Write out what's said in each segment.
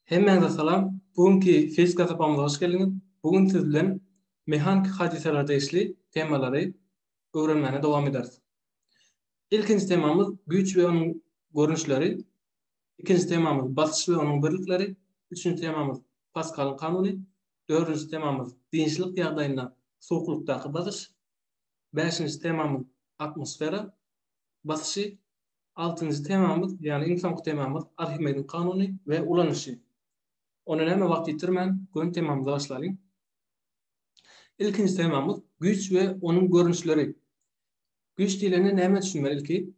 Hemmeňize salam. Bugünkü fizika tapamyza hoş geldiňiz. Bugün siz bilen mehanik hadiselerde isli temalary öwrenmäne dowam ederiz. İlkinji temamyz güç we onuň görnüşleri, ikinji temamyz basış we onuň birlikleri, üçüncü temamyz Pascal'ın kanuny, dördüncü temamyz diňçilik ýagdaýynda soğuklukdaky basış, beşinji temamyz atmosfera basışy, altıncı temamyz ýani insanlyk temamyz Arhimed'in kanuny we ulanışy. Onu näme wagt ýitirmän, gün temamyza başlaýyn. İlkinji temamyz güç we onuň görnüşleri. Güç diýilende näme düşünmelilik?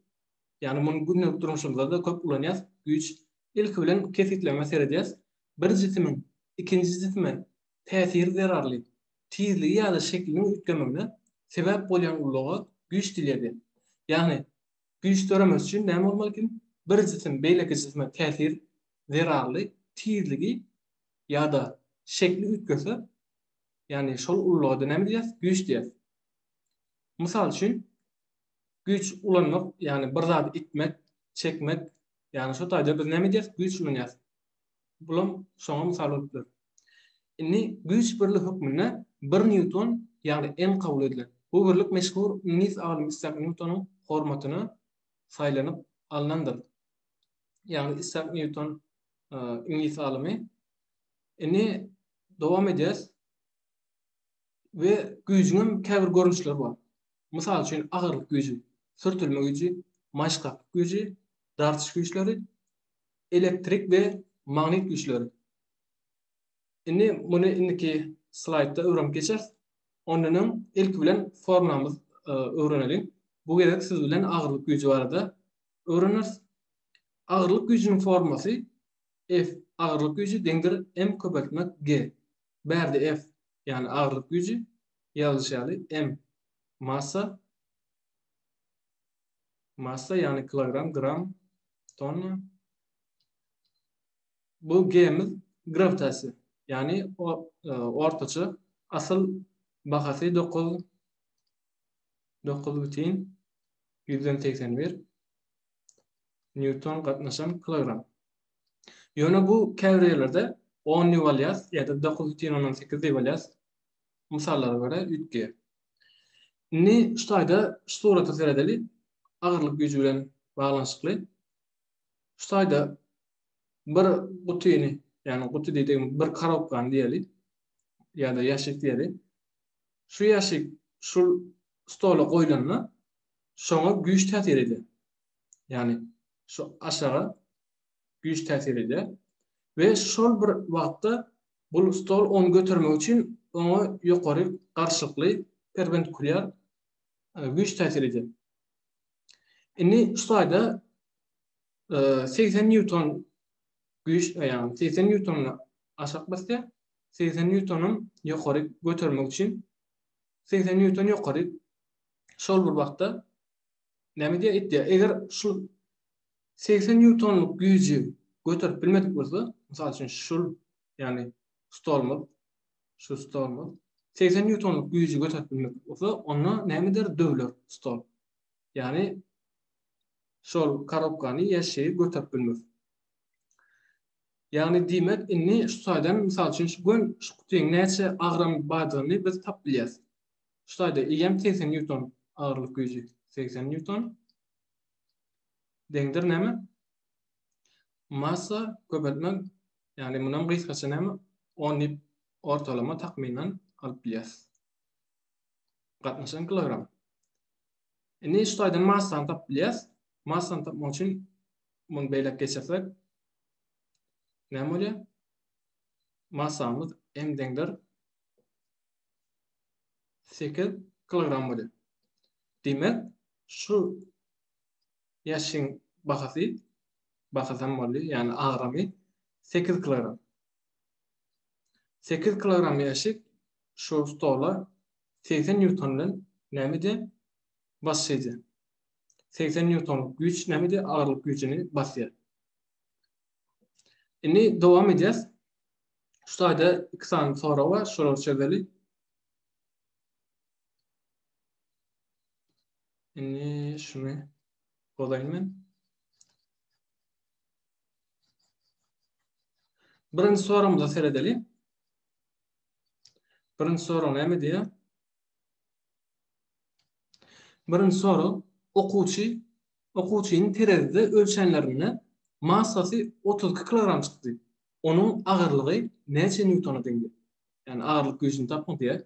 Ýani muny gündelik durmuşymyzda da köp ulanýas. Güç ilki bilen kefitleme seredýäs. Bir jismiň ikinji jisme täsir zerarly, tizligi ýa-da şeklini üýtgemegine sebäp bolýan ulygy güç diýilýär. Ýani güç töremek üçin näme bolmaly? Bir jism beýleki jisme täsir zerarly, tizligi ýa-da şekli üýtgese, ýani şol ullugy näme diýäs? Güç diýäs. Mysal üçin güç ulanmak, ýani bir zat itmek, çekmek, ýani şu taýda biz näme diýäs? Güç ulanýas. Bulam şoňa mysal bolupdyr. Indi güç birligi hukmyna 1 Newton ýani en kabul edilen. Bu birlik meşhur İngiliz alimi Isaac Newton'un hormatyna saýlanyp alınandyr. Ýani Isaac Newton İngiliz alimi. Indi dowam edýäs. Ve gücünün käbir görnüşleri bar. Mysal üçin agyrlyk güji, sürtülme güji, maşgak güji, dartyş güçleri, elektrik we magnet güçleri. Indi muny indiki slaýdda öwrenip geçeriz. Ondan ilk bilen formamyz öwrenelim. Bu gerek siz bilen agyrlyk güji barada öwreniriz. Agyrlyk güjüniň formasy F agyrlyk güji deňdir m köpeltmek g. Berde F ýani agyrlyk güji ýazyşaly m massa ýani kilogram, gram, tonna. Bu g'miz gravitasiýa ýani ortaça asyl bahasy 9,181 Newton gatnaşan kilogram. Ýöne bu käbirlerde 10 diýip alýas ýa-da 9,18 diýip alýas. Misallara göre ütge. Indi şu taýda şu surata seredeli agyrlyk güji bilen baglanşykly. Şu taýda bir gutyny, ýani guty diýdiğim bir karobkany diýeli ýa-da ýaşyk diýeli. Şu ýaşyk şu stola goýulanda şoňa güç täsir edýär. Ýani şu aşağı güç täsir edýär we şol bir wagtda bu stol onu götürmek üçin ona ýokary garşylykly perpendikulyar güç täsir edýär. Indi şu taýda 80 Newton güç, ýani 80 Newton'la aşak basýar. 80 Newton'un ýokary götürmek üçin 80 Newton ýokary şol bir wagtda näme diýär? Eger şu 80 Newtonluk güýji götürüp bilmedik bolsa, mysal üçin şul ýani stolmy, şu stolmy 80 Newtonluk güýji götürüp bilmedik bolsa, onda näme der? Döwler stol. Ýani şol karobkany ýaşy götürüp bilmek. Ýani diýmek, inni şu taýdan mysal üçin şu gün şu kutyň näçe agram bardygyny biz tap bilýäs. Şu taýda ýem 80 Newton agyrlyk güýji, 80 Newton deňdir näme? Massa köpeltmek, ýani mundan gysgaça näme? 10 diýip ortalama takminan alyp bilýäs. Gatnaşan kilogram. Indi şu taýdan massany tap bilýäs. Massany tapmak üçin muny beýlep geçersek näme bolýar? Massamyz m deňdir 8 kilogram bolýar. Demek şu ýaşyň bahasy bahasam boldy, ýani agramy 8 kilogram. 8 kilogram ýaşyk şu stola 80 Newton bilen näme diýär? Basýar. 80 Newton güç näme diýär? Agyrlyk güýjini basýar. Indi dowam edýäs. Şu taýda 2 sany sora bar, şolar çözeli. Indi şunu bozaýyn men. Birinci sorumuza seyredelim. Birinci soru näme diýär? Birinci soru okuwçynyň terezide ölçenlerine massasy 32 kilogram çykdy. Onun ağırlygy neçe newtona deňdi? Yani ağırlyk güýçini tapmak diýär.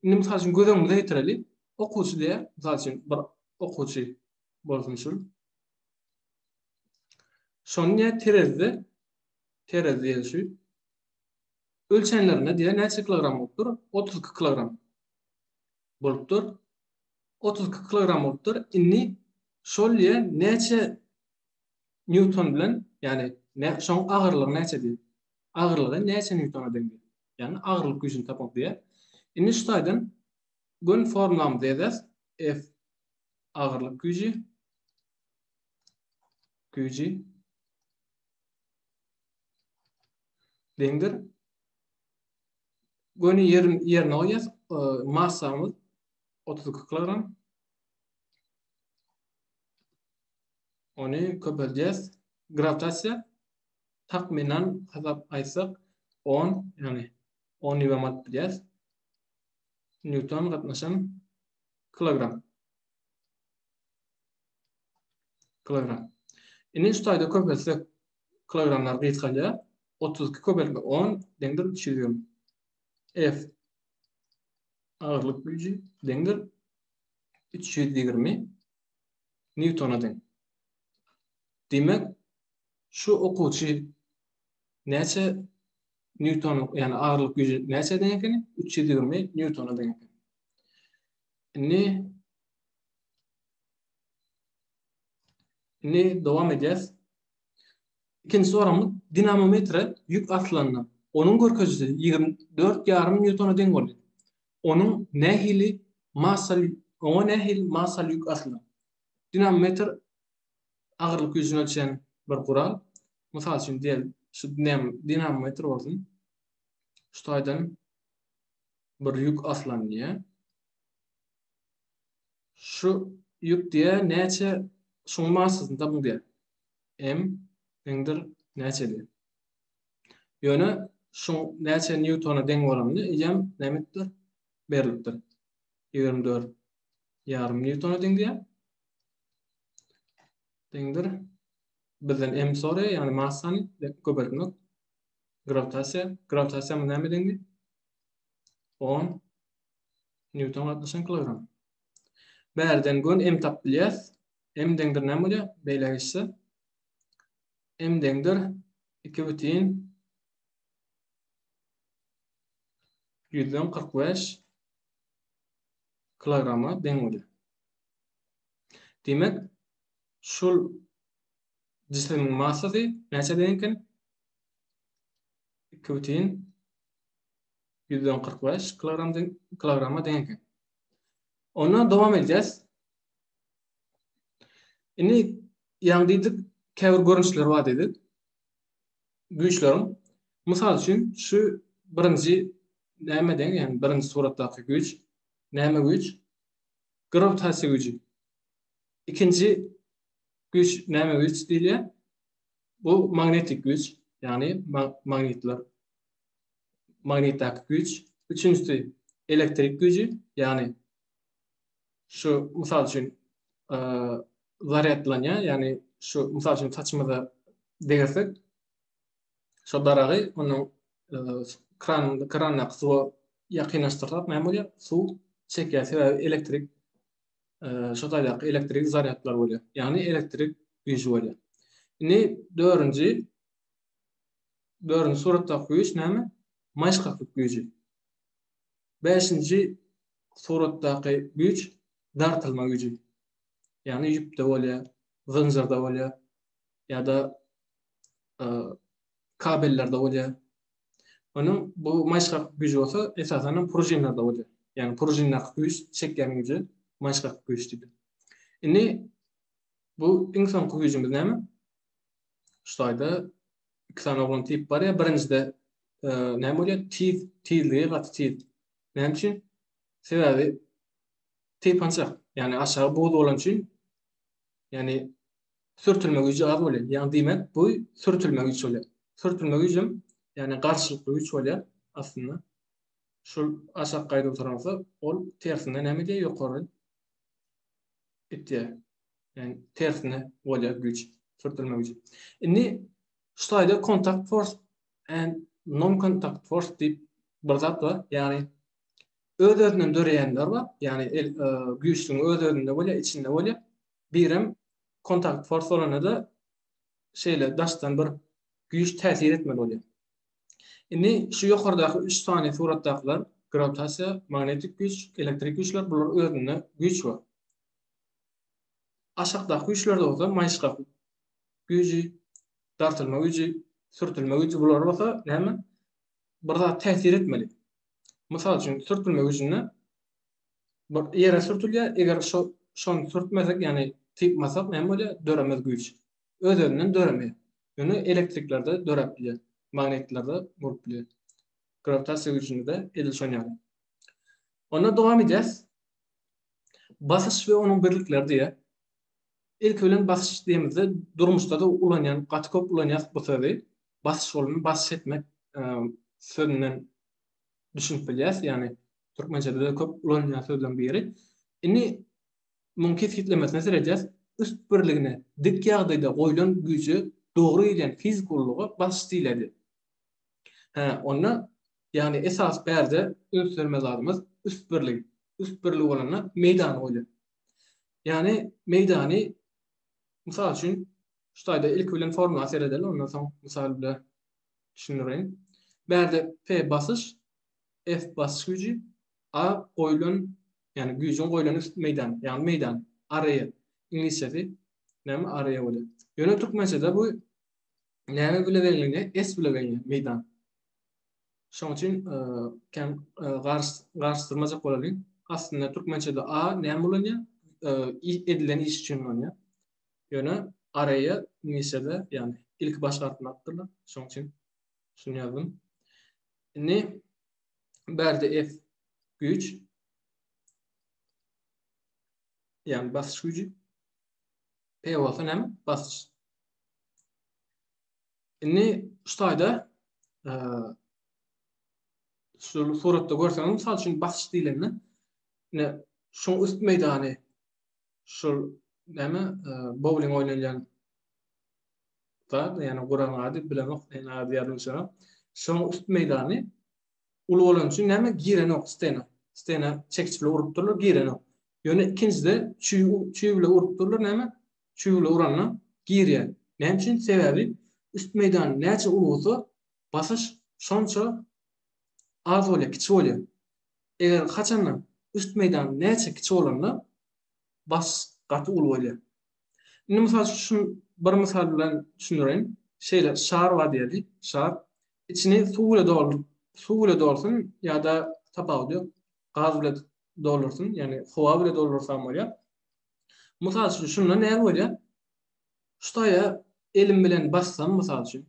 Indi mysal üçin gözüňizde ýetireli. Okuwçy diýär, mysal üçin bir okuwçy bolsun şol. Şoňa terezide ýeşi. Ölçenlerine diýär neçe kilogram bolupdyr? 32 kilogram bolupdyr. 32 kilogram bolupdyr. Indi şol ýer neçe newton bilen, yani şoň ağırlygy neçe diýär? Ağırlygy neçe newtona deňdi? Yani ağırlyk güýçini tapmak diýär. Indi şu taýdan gön formulamyzy ýazas. F ağırlyk güýçi deňdir. Göni yerine goýas, massamyz 32 kilogram. Onu köpeldiýäs. Gravitasiýa takminan hasap aýtsak 10, yani 10 Newton bilýäs. Newton gatnaşan kilogram. Indi şu taýda köpelsek kilogramlar gyýtgalýar. 32 köpelme 10 deňdir 320. F ağırlyk güýçi deňdir 320 newtona deň. Demek şu okuwçy neçe newton, yani ağırlyk güýçi neçe deň ekeni? 320 newtona deň. Indi dowam edýäs. İkinci sorumuz dinamometre yük aslanına. Onun görkezisi 24,5 newtona deň boldy. Onun nähili massaly yük aslan. Dinamometre ağırlyk güýçini ölçen bir kural. Mysal üçin diýelim, şu dinamometre bolsun. Şu taýdan bir yük aslanýa. Şu yük diýe näçe şoň massasyny tapmak diýer. M deňdir näçe diýer. Ýöne şoň näçe newtona deň bolanyny ýa nämetdir berilipdir. 24,5 newtona deň diýer. Deňdir. Bizden M soraýar, ýani massany köpeltmek. Gravitasiýa näme deňdi? 10 newton gatnaşan kilogram. Bärden gön M tap bilýäs. M deňdir näme bolýar? Beýlegişse M deňdir 2,145 kilograma deň bolýar. Demek şol cismiň massasy näçe deň eken? 2,145 kilograma deň eken. Ona dowam edýäs. Indi ýa-ni diýdik, käbir görünüşler bar dedik. Güýçlerim. Mysal üçin şu birinji näme deň, ýani birinji suratdaky güýç, näme güýç? Gravitasiýa güýçi. İkinji güýç näme güýç diýilýär? Bu magnetik güýç, ýani magnetdaky güýç. Üçüncüsü elektrik güýçi, ýani şu mysal üçin zaryadlanýa, ýani şu mysal üçin saçmada degersek, şu daragy onuň kranyna suwa ýakynlaşdyrsak näme bolýar? Suw çekýär, elektrik şu taýdaky elektrik zaryadlar bolýar. Ýani elektrik güýçi bolýar. Indi dördüncü suratdaky güýç näme? Maýşgaklyk güýçi. Beşinji suratdaky güýç dartylma güýçi. Ýani ýüpde bolýar, zynjyrda bolýar, ýa-da kabellerde bolýar. Onuň bu maýşgaklyk güýçi bolsa, esasen prujinlarda bolýar. Ýani prujinlaky güýç çekýän güýçi maýşgaklyk güýç diýilýär. Indi bu insan güýçimiz näme? Şu taýda iki tane bolan tip bar ya, birincide näme bolýar? Tizligi gaty tiz. Näme üçin? Sebebi tepançak, yani aşağı boğulu olan için, yani sürtülme gücü az bolýar. Yani demek bu sürtülme gücü bolýar. Sürtülme gücüm, yani karşılıklı güç bolýar aslında. Şol aşak gaýda oturansa ol tersine näme diýe ýokary gitýär. Yani tersine bolýar güç, sürtülme gücü. Indi şu taýda contact force and non contact force diýip bir zat bar. Yani öz-özünden döreýänler bar. Yani güýçlüň öz-özünde bolýar, içinde bolýar. Birem contact force bolana da şeýle daşdan bir güýç täsir etmeli bolýar. Indi şu ýokardaky 3 tane suratdakylar gravitasiýa, magnetik güç, elektrik güçler bular özünde güç bar. Aşakdaky güýçlerde bolsa maýşga güýji, dartylma güýji, sürtülme güýji bular bolsa näme? Bir zat täsir etmeli. Mysal üçin sürtülme güýjüne bir ýere sürtülýär, eger şonu sürtmesek, yani typmasak näme bolýar? Döremez güýç. Öz-özünden döremeýär. Ýöne elektriklerde dörep bilýär, magnetlerde bolup bilýär. Gravitasiýa güýjünde de edil şonýar. Onda dowam edýäs. Basyş we onuň birlikleri diýe. İlk ölen basyş diýmezde durmuşda da ulanýan, gaty köp ulanýan bu sözi. Basyş bolmaly, basyş etmek sözünden düşünüp bilýäs, yani türkmençede de köp ulanýan sözlerden biri. Indi mümkin kitlemesine serediýäs, üst birligine dik ýagdaýda goýulan güýjü dogry eden fizik urlugy basyş diýildi. Onda yani esas berde öňsürmez adymyz üst birlig. Üst birlig bolana meýdan goýulýar. Yani meýdany mysal üçin şu taýda ilk bilen formula seredelim, ondan soň mysal bilen düşündirelim. Berde P basyş, F basyş güýji, A goýulan, yani güýjüň goýulan üst meýdan, yani meýdan, araya, ingilisçesi näme araya bolýar. Ýöne türkmençede bu näme bilen berilýär? S bilen berilýär, meýdan. Şoň üçin garşdyrmajak bolalım. Aslında türkmençede A näme bolanýar? Edilen iş üçin bolanýar. Ýöne araya ingilisçede, yani ilk baş harfini atdyrlar. Şoň üçin şunu ýazdym. Indi berde F güç, yani basyş gücü. P bolsa näme? Basyş. Indi şu taýda şu suratda görseňiz, mysal üçin basyş diýilende ne şu üst meýdany şu näme bowling oýnalýan da, yani guran ady bilen ok, ady ýadyňça. Şu üst meýdany ulu bolan üçin näme giren ok stena. Stena çekiç bilen urup durlar, giren ok. Ýöne ikincide çüý bilen urup durlar, näme? Çüý bilen uranna girýär. Näme üçin? Sebebi üst meýdan näçe ulu bolsa basyş şonça az bolýar, kiçik bolýar. Eger haçandan üst meýdan näçe kiçik bolanda bas gaty ulu bolýar. Indi mysal şunu bir mysal bilen düşündirelim. Şeýle şar bar diýelik. Şar içini suw ile doldursun ya da tapaw diýip gaz bilen doldursun, yani howa bilen doldursan bolýar. Mysal üçin şunda näme bolýar? Şu taýa elim bilen bassam, mysal üçin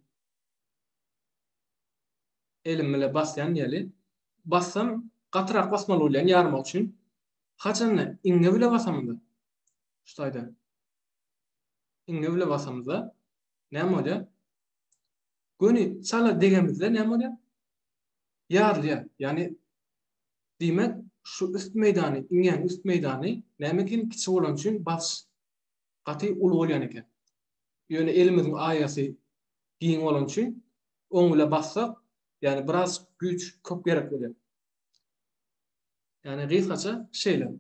elim bilen basýan ýeli bassam gatyrak basmaly bolýan ýarmak üçin. Haçan iňňe bilen basamda. Şu taýda iňňe bilen basamda näme bolýar? Göni çala degenimizde näme bolýar? Ýarlýar. Yani diýmek şu üst meýdany, iňňeň üst meýdany nämekin kiçik bolan üçin bas gaty ulu bolýan eken. Ýöne elimiziň aýasy giň bolan üçin oň bilen bassak, yani biraz güç köp gerek bolýar. Yani gysgaça şeýle.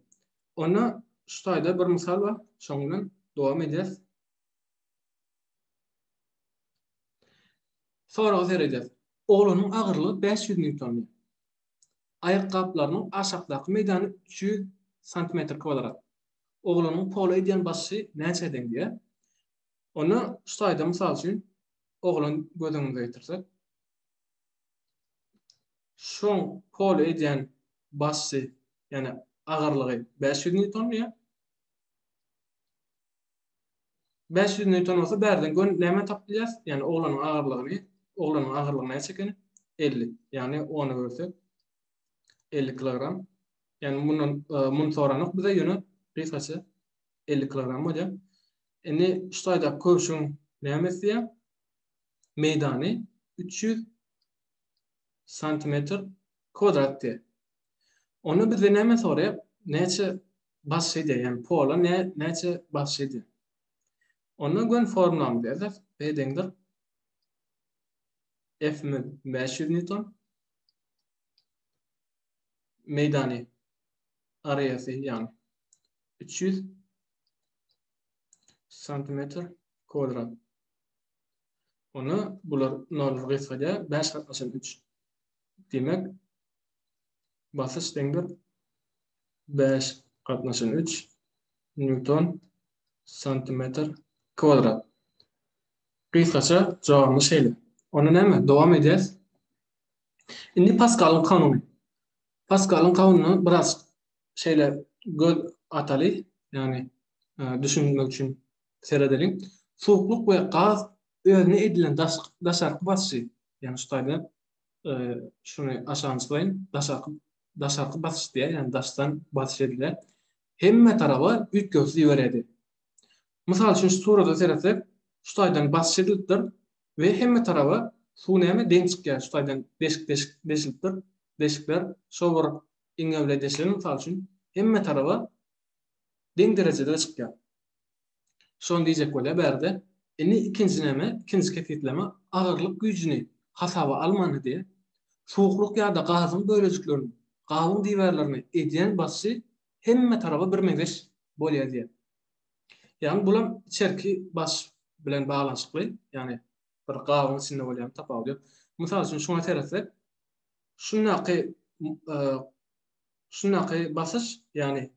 Ona şu taýda bir mysal bar, şoň bilen dowam edýäs. Soragy berýär. Oglanyň agyrlygy 500 Newton. Ayakkabılarynyň aşakdaky meýdany 300 cm kvadrat. Oglanyň polo edýän basyşy näçe deň diýe. Onu şu taýda mysal üçin oglan gözüňize getirsek. Şoň polo edýän basyşy, yani agyrlygy 500 Newton diýe. 500 Newton bolsa berden näme tapylýas? Yani oglanyň agyrlygy näçe eken? 50. Yani onu görsek 50 kilogram. Yani bunun soranyk bize ýöne gysgaça 50 kilogram bolýar. Indi şu taýda köşüň näme diýär? Meýdany 300 santimetr kvadrat diye. Onu biz näme soraýar? Näçe basşydy, yani pola näçe basşydy. Ona göre formulamy berler. P deňdir F 500 Newton meydany areasy yani 300 santimetr kvadrat. Onu bular nol gysgaja 5 katlaşan 3. Demek basış deňdir 5 katlaşan 3 Newton santimetr kvadrat. Gysgaça jogamy şeýle. Onu näme? Dowam edýäs. Indi Pascal'ın kanunu. Pascal'ın kanunu biraz şeyle göl ataly, yani düşünmek için seredelim. Soğukluk ve gaz özüne edilen daşarkı basışı. Yani şuayda şunu aşağınsılayın. Daşarkı basış diye, yani daştan basış edilen. Hemme tarafa üç gözlü veredi. Misal için şu surada seyretsek, şuaydan basış edildir ve hemme tarafa su näme deň çykýar. Şuaydan deşikdir. Deşikler şowar iňewle deşilen, misal için hemme tarafa deň derejede çykýar. Şonu diýjek bolýar berde. Indi ikinji näme? İkinji kepetleme agyrlyk güýjüni hasaba almany diye. Soğukluk ýa-da gazyň bölejiklerini, gazyň diwarlaryny edýän basy hemme tarafa bir meňzeş bolýar diye. Yani bulam içerki bas bilen bağlanşykly, yani bir gazyň içinde bolýan tapawdy. Misal üçin şuna teretsek, şunaky basış, yani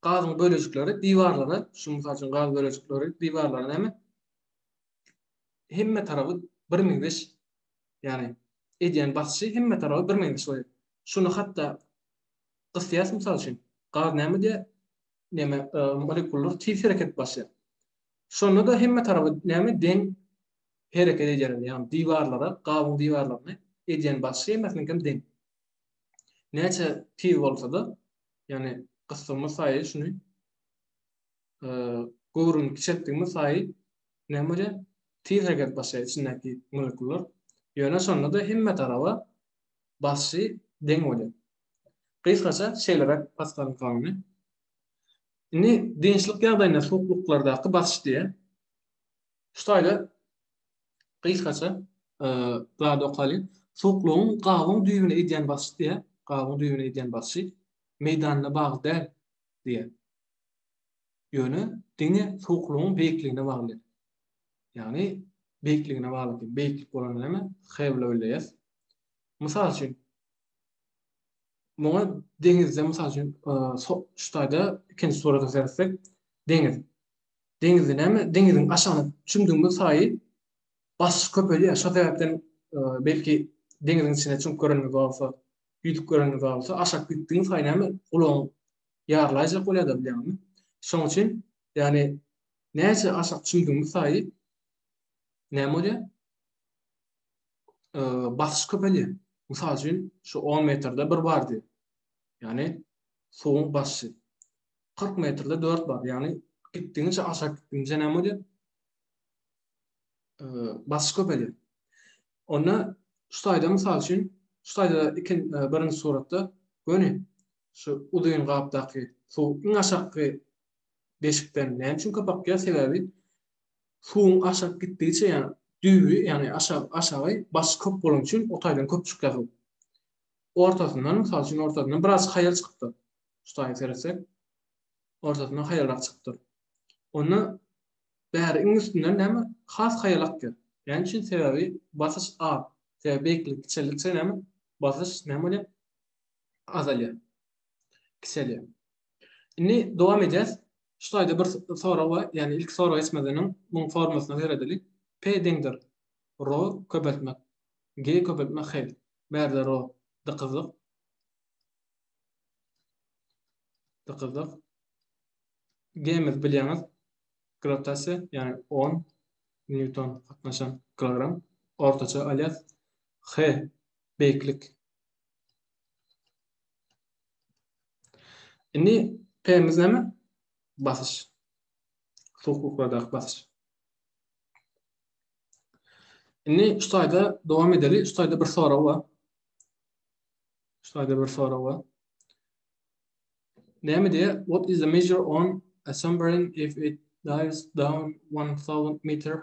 gazyň bölejikleri diwarlara, şu misal üçin gaz bölejikleri diwarlara näme? Hemme tarafy bir meňzeş, yani edýän basy hemme tarafy bir meňzeş bolýar. Şunu hatda gysýas misal üçin gaz näme diye moleküller tez hereket başlar. Şonu da hemme tarafy näme deň hereket edýär, yani diwarlara, gazyň diwarlaryny edýän basy emesliňem deň. Näçe tez bolsa da, yani gysdymy saýy şunu gowrun kiçiltdiňmi saýy näme bolýar? Tez hereket başlar içindäki moleküller. Ýöne şonda da hemme tarafa basy deň bolýar. Kısaca şeýle Pascal'ın kanuny. Indi deňçilik ýagdaýynda soğukluklardaky basış diye. Şuýda kısaca daha dokaly soğukluğun gazyň düýbüne edýän basy diye, gazyň düýbüne edýän basy meýdanyna bagly däl diye. Ýöne deňe soğukluğun beýikligine bagly. Yani beýikligine bagly. Beýiklik bolan näme? Hewle öýleýär. Mysal üçin Muňa deňizde mysal üçin şuýda ikinji surata sersek, deňiz. Deňizde näme? Deňiziň aşagyna çümdüňmi saýy basış köpelýär. Şo sebäpden belki deňiziň içine çüm görenmek bolsa, ýüdük görenmek bolsa, aşak gitdiň saý näme? Ulan ýarlaýjak bolýar da bilýärmi? Şoň üçin ýani näçe aşak çümdüňmi saý näme bolýar? Basış köpelýär. Mysal üçin şu 10 metrde bir bardy. Yani soğuk basışı. 40 metrede 4 bar. Yani gittiğince aşağı gittiğince ne bolýar? Basış köpelýär. Ona şuýda mysal üçin şuýda birinji suratda göni şu ulyň gapdaky soğuk iň aşaky deşikden näme üçin kapakýar? Sebebi suwuň aşağı gitdiğince, yani düýbü, yani aşağı basış köp bolan üçin otaýdan köp çykýar. Ortasından mysal üçin ortasından biraz haýal çykdy. Şuýa sersek, ortasından haýalak çykdy. Onu bäri iň üstünden näme? Has haýalak ger. Ýani üçin sebebi basış az. Sebebi beýiklik kiçilikse näme? Basış näme bolýar? Azalýar. Kiçelýär. Indi dowam edýäs. Şuýda bir sora bar, yani ilk sora ismedeniň muň formasyna beredelik. P deňdir rho köpeltmek, G köpeltmek H. Berde rho dıkyzyk. G'miz bilýäňiz gravitasiýa, yani 10 Newton katnaşan kilogram. Ortaça alyas H beýiklik. Indi P'miz näme? Basış. Soğukluklardaky basış. Inni şutajda dowam edeli. Şutajda bir soraw bar. Şutajda bir soraw bar. Näme diye? What is the measure on a submarine if it dives down 1000 meter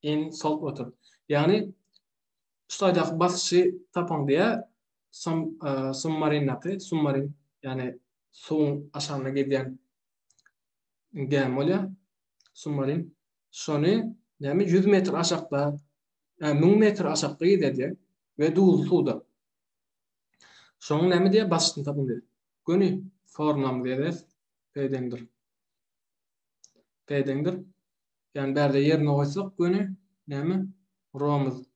in salt water? Yani şutajda basışı tapan diye submarine yani suwun aşağına giden gemi submarine. Şonu näme 100 metr aşakda 1000 metr aşakda gidedi ve dul suda. Şoň näme diye basışyny tapyn diye. Göni formulam diýeriz. Peýdendir. Yani berde yerine koysak göni näme? Romuz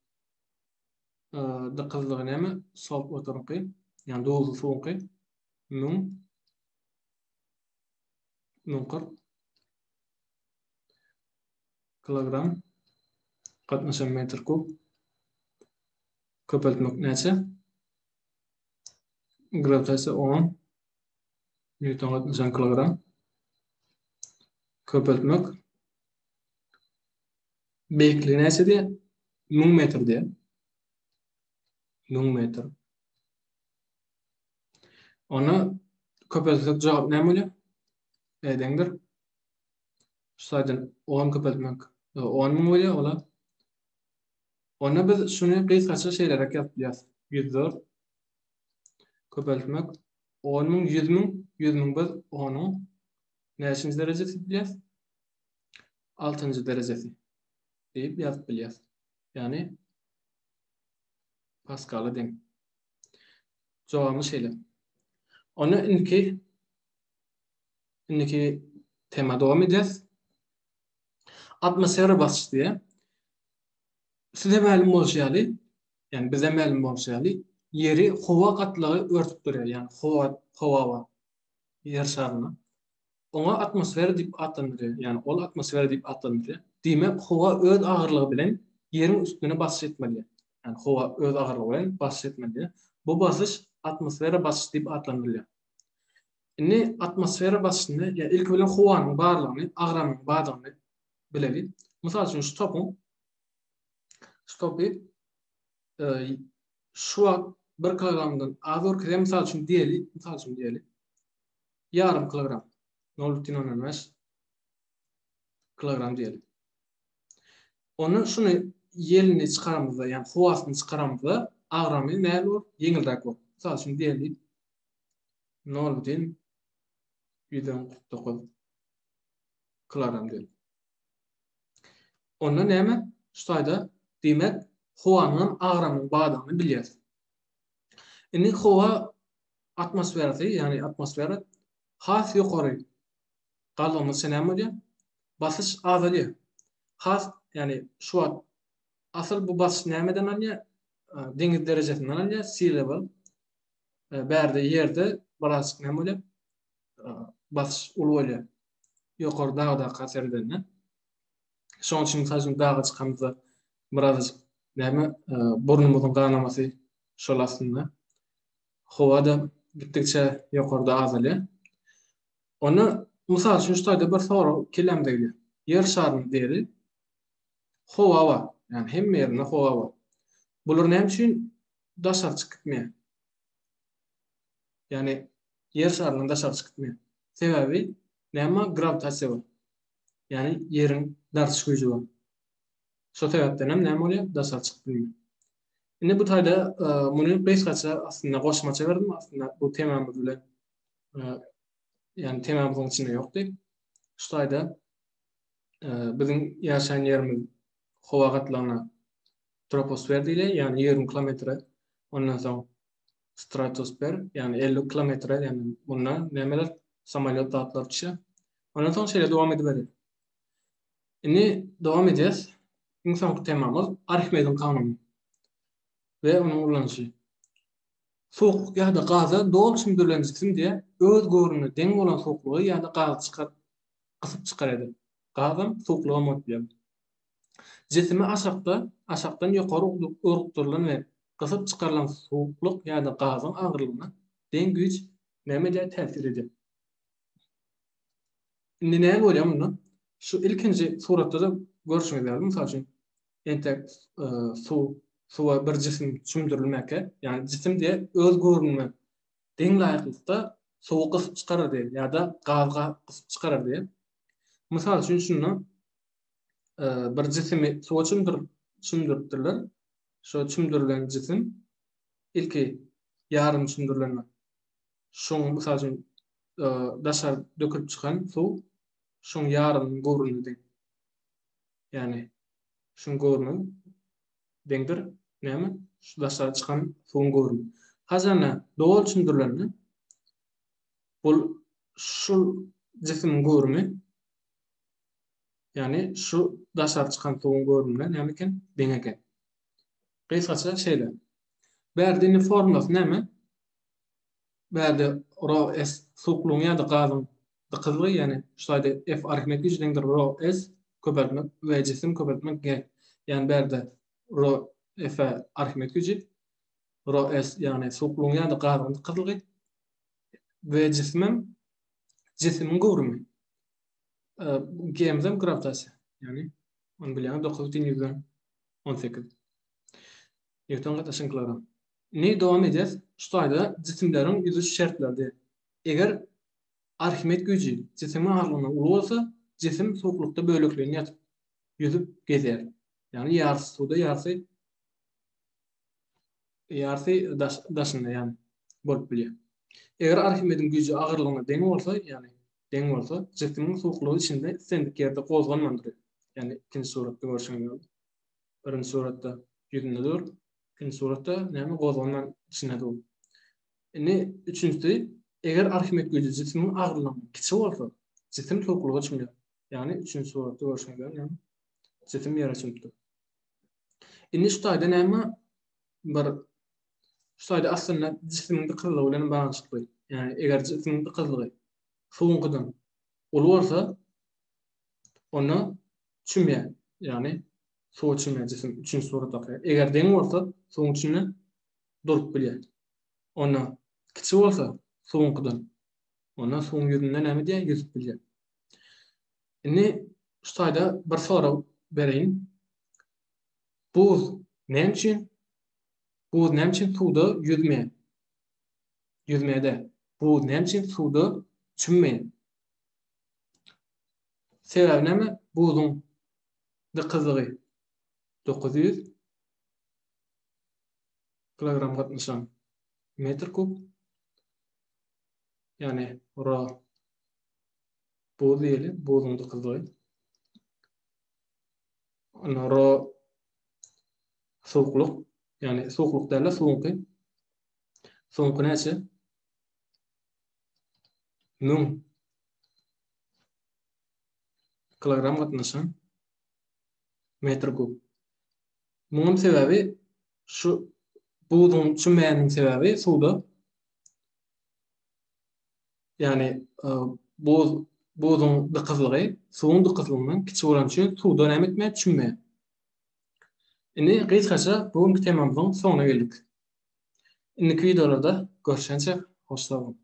dıkızlygy näme? Salt water'ky, yani dul suwky 1000 kilogram katnaşan metr kub köpeltmek näçe? Gravitasiýa 10 Newton katnaşan kilogram köpeltmek beýikliği näçe diye? 1000 metr diye. 1000 metr. Onu köpeltmek jogap näme bolýar? Edendir. Şutajdan 10 köpeltmek 10 000 bolýar ola. Ona biz şunu gysgaça şeýlere ýazýar. 104 köpeltmek 10 000 100 000 100 000 biz onu näçinji derejesi bilýär? 6-njy derejesi diýip ýazyp bilýär. Yani Pascal'a deň. Jogamy şeýle. Onu indiki tema dowam edýär. Atmosfera basışı diye. Size ma'lum bolýaly, yani bize ma'lum bolýaly, yeri howa gatlygy örtüp durýar. Yani howa var. Yer şaryny. Oňa atmosfera diýip atlanýar. Yani ol atmosfera diýip atlanýar. Diýmek howa öz agyrlygy bilen yerin üstüne basyş etmeli. Yani howa öz agyrlygy bilen basyş etmeli. Bu basış atmosfera basışı diýip atlanýar. Indi atmosfera basışynda ya ilk bilen howanyň barlygyny, agranyň barlygyny bileli. Mysal üçin şu topy şu bir kilogramdan az orkide mysal üçin diýeli yarım kilogram 0,5 kilogram diýeli. Onu şunu yelini çıkaramızda, yani howasyny çıkaramızda agramy näme bol? Yeňilrek bol. Mysal üçin diýeli 0,49 kilogram diýeli. Onda näme? Şutajda diýmek howanyň agranyň bagdygyny bilýär. Indi howa atmosferasy, yani atmosfera has ýokary galanyşy näme bolýar? Basış azalýar. Has, yani şu wagt asıl bu basış nämeden alýar? Deňiz derejesinden alýar, sea level. Berde ýerde birazcık näme bolýar? Basış uly bolýar. Ýokary dagda kaçerden. Şoň üçin mysal dağa çykanymyzda biraz näme burnumyzyň ganamasy şol aslında. Howa da gittikçe ýokarda azalýar. Onu mysal üçin şutajda bir soraw kelemde gelýär. Yer şarynyň deri howa bar. Yani hemme ýerinde howa bar. Bular näme üçin daşary çykyp gitmeýär? Yani yer şarynyň daşary çykyp gitmeýär. Sebebi näme? Gravitasiýa bar. Yani yerin dartış gücü bar. Şo sebäpden hem näme bolýar? Daşary çykyp gitmeýär. Indi bu taýda muny beýskaça aslında goşmaça berdim. Aslında bu temamyz bilen yani temamyzyň içinde ýokdy. Şu taýda biziň ýaşaýan ýerimiz howa gatlygyna troposfer diýilýär, yani 20 kilometre. Ondan soň stratosfer, yani 50 kilometre, yani bundan nämeler samolyot dağıtlar düşýär. Ondan soň şeýle dowam edip berýär. Indi dowam edýäs. İnsanlyk temamyz Arhimediň kanuny ve onuň ulanşy. Soğukluk ýa-da gaza dol sümdürlenjiksin diye öz görününe deň bolan soğuklugy ýa-da gazy gysyp çykar edi. Gazam soğukluğa motiýar. Jesime aşakdan ýokary urukdurulan we gysyp çykarylan soğukluk ýa-da gazyň agyrlygyna deň güç näme diýip täsir edýär. Indi näme bolýar mundan? Şu ilkinji suratda da görüşmek lazım. Mysal üçin entek suwa bir cisim çümdirilmeke, yani cisim diye öz görünme deň laýyklykda suwy gysyp çykarar diye ýa-da gazga gysyp çykarar diye. Mysal üçin şunu bir cisimi suwa çümdiripdirler. Şo çümdirilen cisim ilki ýarym çümdirilenme. Şoň mysal üçin daşar dökülip çykan suw şoň ýarym görünüdi. Yani şoň görünüm deňdir. Näme? Şu daşar çykan suwun görünüm. Hazana dowul çümdirilenme. Bul şu cisimiň görünümi, yani şu daşar çykan suwun görünümine näme eken? Deň eken. Gysgaça şeýle. Bärdini formasy näme? Bärde rho s suwuklugyň ýa-da gazyň dyklygy, yani şuýda f arifmetik güýçlendir rho s köpeltmek we cisim köpeltmek g. Yani bärde rho f arifmetik güýçi, rho s yani suwuklugyň ýa-da gazyň dyklygy we cisimiň görünümi. G-miň gravitasiýa, yani onu bilýän 9.118. Newton gataşynklary. Ne dowam edýär? Şuýda cisimleriň ýüzüş şertleri. Eger Arhimet güýji cisimiň agyrlygyna uly bolsa, cisim suwuklukda böleklerini ýatyp ýüzüp gezýär. Yani ýarsy suwda ýarsy daşynda yani bolup bilýär. Eger Arhimediň güýji agyrlygyna deň bolsa, yani deň bolsa, cisimiň suwuklugy içinde sendik ýerde gozganmandyr. Yani ikinji suratda görşeňiz. Birinji suratda ýüzünde dur, ikinji suratda näme gozganman içinde dur. Üçüncüsü, eger Arhimet güýji cisimiň agyrlygyna kiçik bolsa, cisim suwuklugy çymýar. Yani üçüncü suratda görşeňiz, yani cisim ýere çymdy. Şuýda näme bir şuýda aslında cisimiň dyklygy bilen baglanyşykly. Yani eger cisimiň dyklygy suwunkydan uly bolsa, onu çymýar. Yani suw çymýar cisim üçüncü suratda. Eger deň bolsa, suwun içinde durup bilýär. Onu kiçik bolsa, suwunkydan ona suwun ýüzünde näme diýär? Ýüzüp bilýär. Şuýda bir soraw bereýin. Buz näme üçin? Buz näme üçin suwda ýüzmeýär? Ýüzmeýär. Buz näme üçin suwda çümmeýär? Sebäbi näme? Buzyň dyklygy 900 kilogram gatnaşan metr kub. Yani rho buz diýeli, buzyň dyklygy. Ana rho suwukluk, yani suwukluk däl, suwunky. Suwunky näçe? 1000 kilogram gatnaşan metr kub. Muňun sebäbi şu buzyň çümmeýäniň sebäbi suwda, yani buzyň dyklygy suwuň dyklygynyň kiçik bolan üçin suwda näme etmeýär? Çümmeýär. Gysgaça bugünkü temamyzyň soňuna geldik. Indiki videolarda görüşençe hoşça kalın.